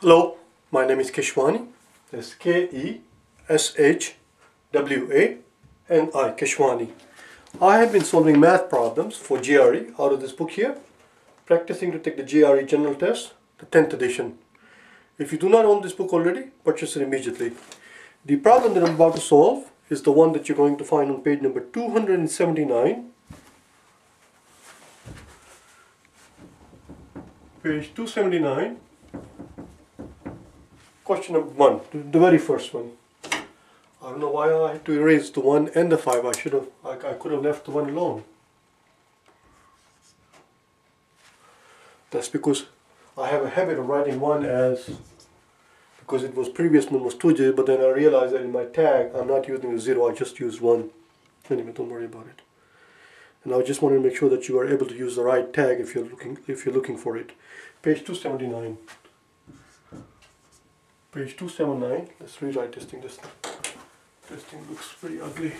Hello, my name is Keshwani. That's K-E-S-H-W-A-N-I, Keshwani. I have been solving math problems for GRE out of this book here, practicing to take the GRE General Test, the 10th edition. If you do not own this book already, purchase it immediately. The problem that I'm about to solve is the one that you're going to find on page number 279. Page 279. Question number 1, the very first one. I don't know why I had to erase the 1 and the 5. I could have left the 1 alone. That's because I have a habit of writing 1 as, because it was previous one was 2 but then I realized that in my tag I'm not using a 0, I just used 1. Anyway, don't worry about it. And I just want to make sure that you are able to use the right tag if you're looking for it. Page 279. Page 279. Let's rewrite this thing. This thing looks pretty ugly.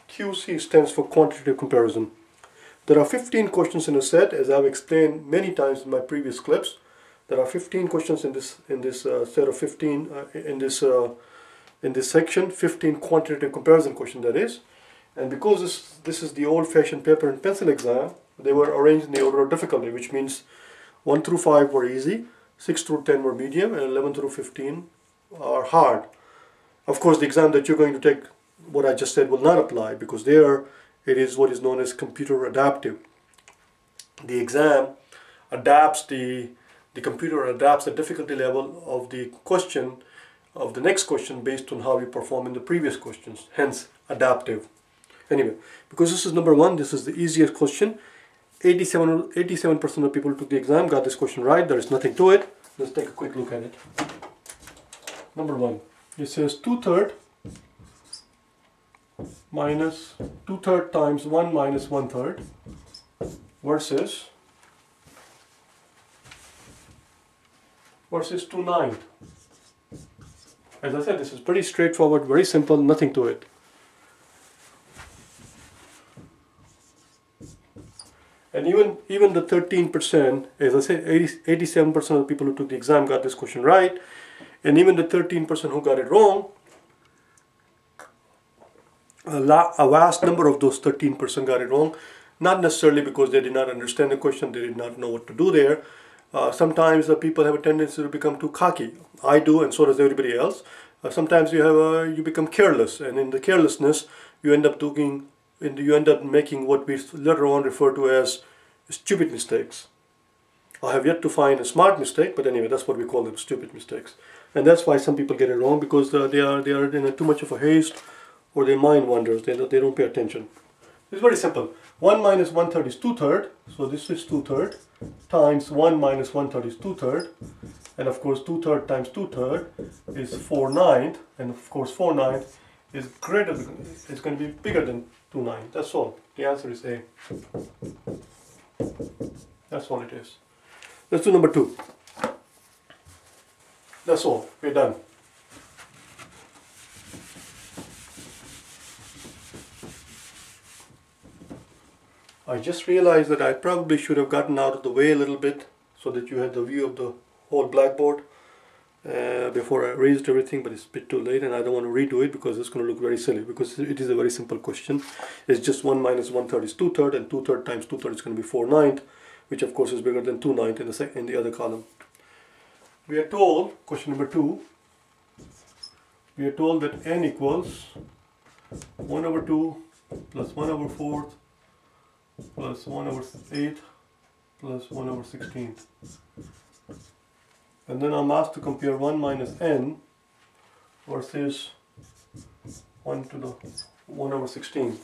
QC stands for quantitative comparison. There are 15 questions in a set, as I've explained many times in my previous clips. There are 15 questions in this set of 15 in this section. 15 quantitative comparison questions, that is. And because this is the old-fashioned paper and pencil exam, they were arranged in the order of difficulty, which means 1 through 5 were easy, 6 through 10 were medium, and 11 through 15 are hard. Of course, the exam that you're going to take, what I just said, will not apply, because there it is what is known as computer adaptive. The exam adapts the computer adapts the difficulty level of the question, of the next question, based on how you perform in the previous questions, hence adaptive. Anyway, because this is number 1, this is the easiest question. 87% of people who took the exam got this question right. There is nothing to it. Let's take a quick look at it. Number 1, it says 2/3 minus 2/3 times 1 minus 1/3 versus 2/9. As I said, this is pretty straightforward, very simple, nothing to it. And even the 13%, as I said, 87% of the people who took the exam got this question right, and even the 13% who got it wrong, a vast number of those 13% got it wrong, not necessarily because they did not understand the question, they did not know what to do there. Sometimes people have a tendency to become too cocky. I do, and so does everybody else. Sometimes you become careless, and in the carelessness, you end up making what we later on refer to as stupid mistakes. I have yet to find a smart mistake, but anyway, that's what we call them, stupid mistakes. And that's why some people get it wrong, because they are in too much of a haste, or their mind wanders. They don't pay attention. It's very simple. 1 minus 1/3 is 2/3, so this is 2/3 times 1 minus 1/3 is 2/3, and of course 2/3 times 2/3 is 4/9, and of course 4/9 is going to be bigger than 2/9. That's all. The answer is A. That's all it is. Let's do number 2. That's all. We're done. I just realized that I probably should have gotten out of the way a little bit so that you had the view of the whole blackboard before I erased everything, but it's a bit too late and I don't want to redo it because it's going to look very silly, because it is a very simple question. It's just 1 minus 1/3 is 2/3, and 2/3 times 2/3 is going to be 4/9, which of course is bigger than 2/9 in the other column. We are told, question number 2, we are told that n equals 1/2 plus 1/4 plus 1/8 plus 1/16. And then I'm asked to compare 1 minus n versus 1 to the 1/16.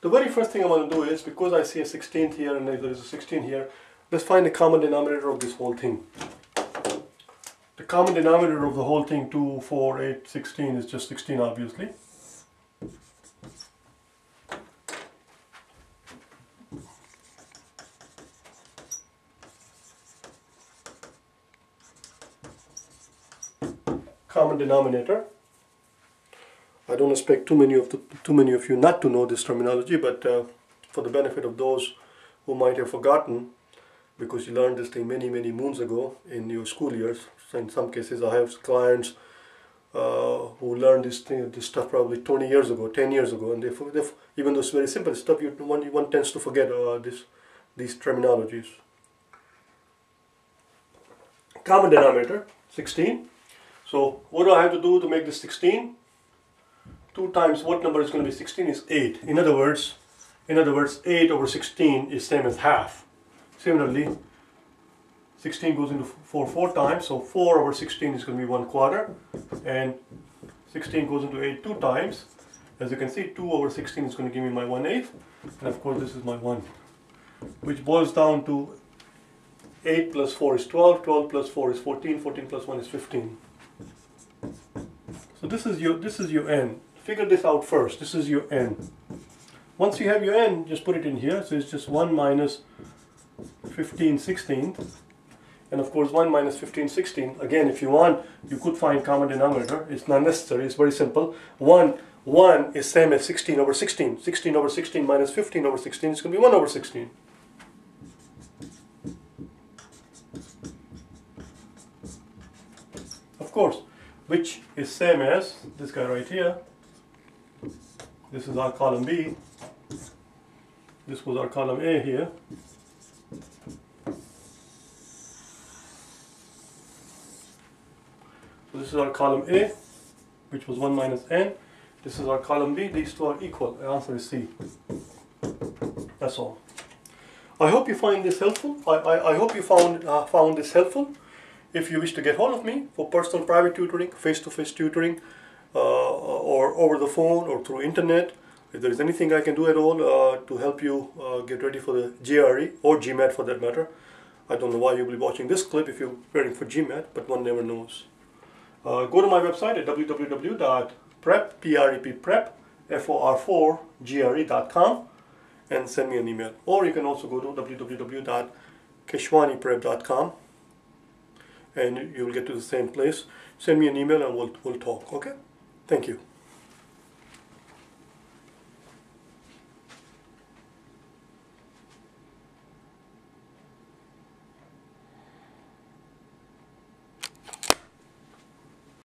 The very first thing I want to do is, because I see a 16th here and there is a 16 here, let's find the common denominator of this whole thing. The common denominator of the whole thing, 2, 4, 8, 16, is just 16, obviously. common denominator. I don't expect too many of you not to know this terminology, but for the benefit of those who might have forgotten, because you learned this thing many moons ago in your school years. So in some cases, I have clients who learned this stuff probably 20 years ago, 10 years ago, and even though it's very simple stuff, one tends to forget these terminologies. Common denominator, 16. So what do I have to do to make this 16? 2 times what number is going to be 16 is 8. In other words, 8 over 16 is same as half. Similarly, 16 goes into 4 times, so 4 over 16 is going to be 1/4, and 16 goes into 8 2 times. As you can see, 2 over 16 is going to give me my 1/8, and of course this is my 1, which boils down to 8 plus 4 is 12, 12 plus 4 is 14, 14 plus 1 is 15. So this is your n. Figure this out first. This is your n. Once you have your n, just put it in here. So it's just 1 minus 15/16. And of course 1 minus 15/16. Again, if you want, you could find common denominator. It's not necessary. It's very simple. 1 is same as 16 over 16. 16 over 16 minus 15 over 16 is going to be 1 over 16. Of course, which is same as this guy right here. This is our column B. This was our column A here. So this is our column A, which was 1 minus n. This is our column B. These two are equal. The answer is C. That's all. I hope you find this helpful. I hope you found this helpful. If you wish to get hold of me for personal private tutoring, face-to-face tutoring, or over the phone or through internet, if there is anything I can do at all to help you get ready for the GRE or GMAT for that matter. I don't know why you'll be watching this clip if you're preparing for GMAT, but one never knows. Go to my website at www.for4gre.com and send me an email. Or you can also go to www.KeshwaniPrep.com and you will get to the same place. Send me an email and we'll talk, okay? Thank you.